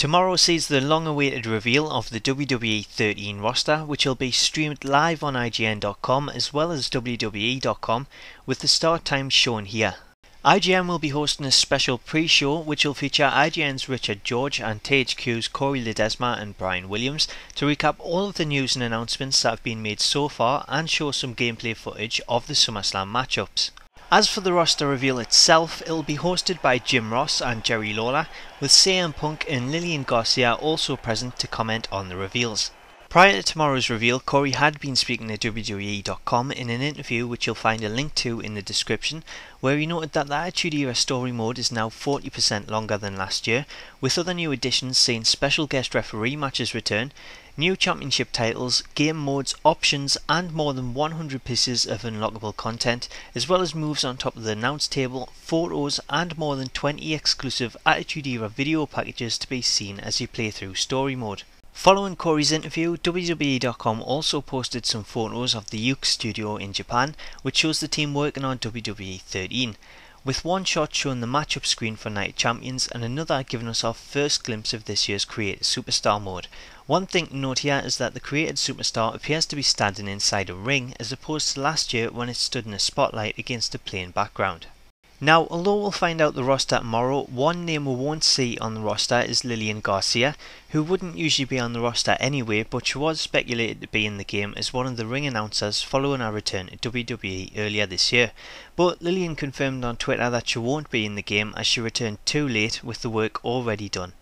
Tomorrow sees the long-awaited reveal of the WWE 13 roster, which will be streamed live on IGN.com as well as WWE.com, with the start times shown here. IGN will be hosting a special pre-show which will feature IGN's Richard George and THQ's Cory and Brian Williams to recap all of the news and announcements that have been made so far and show some gameplay footage of the SummerSlam matchups. As for the roster reveal itself, it will be hosted by Jim Ross and Jerry Lawler, with CM Punk and Lillian Garcia also present to comment on the reveals. Prior to tomorrow's reveal, Cory had been speaking to WWE.com in an interview which you'll find a link to in the description, where he noted that the Attitude Era story mode is now 40% longer than last year, with other new additions seeing special guest referee matches return, new championship titles, game modes, options and more than 100 pieces of unlockable content, as well as moves on top of the announce table, photos and more than 20 exclusive Attitude Era video packages to be seen as you play through story mode. Following Cory's interview, WWE.com also posted some photos of the Yukes studio in Japan, which shows the team working on WWE 13, with one shot showing the matchup screen for Night Champions and another giving us our first glimpse of this year's Created Superstar mode. One thing to note here is that the Created Superstar appears to be standing inside a ring as opposed to last year when it stood in a spotlight against a plain background. Now, although we'll find out the roster tomorrow, one name we won't see on the roster is Lillian Garcia, who wouldn't usually be on the roster anyway, but she was speculated to be in the game as one of the ring announcers following our return to WWE earlier this year. But Lillian confirmed on Twitter that she won't be in the game as she returned too late with the work already done.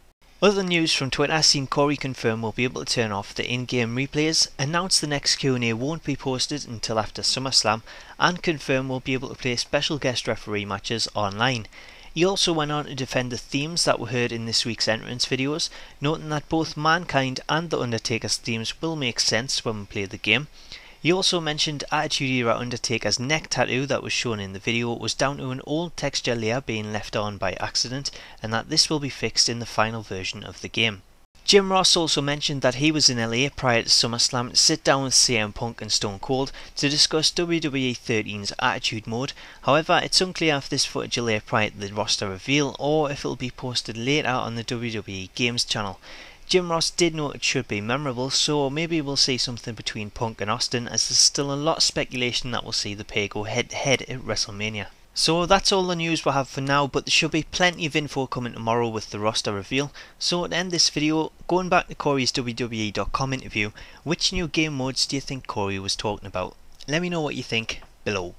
Other news from Twitter seen Cory confirm we'll be able to turn off the in-game replays, announce the next Q&A won't be posted until after SummerSlam, and confirm we'll be able to play special guest referee matches online. He also went on to defend the themes that were heard in this week's entrance videos, noting that both Mankind and The Undertaker's themes will make sense when we play the game. He also mentioned Attitude Era Undertaker's neck tattoo that was shown in the video was down to an old texture layer being left on by accident, and that this will be fixed in the final version of the game. Jim Ross also mentioned that he was in LA prior to SummerSlam to sit down with CM Punk and Stone Cold to discuss WWE 13's Attitude Mode. However, it's unclear if this footage will air prior to the roster reveal or if it will be posted later on the WWE Games channel. Jim Ross did note it should be memorable, so maybe we'll see something between Punk and Austin, as there's still a lot of speculation that we'll see the pair go head to head at WrestleMania. So that's all the news we have for now, but there should be plenty of info coming tomorrow with the roster reveal. So to end this video, going back to Cory's WWE.com interview, which new game modes do you think Cory was talking about? Let me know what you think below.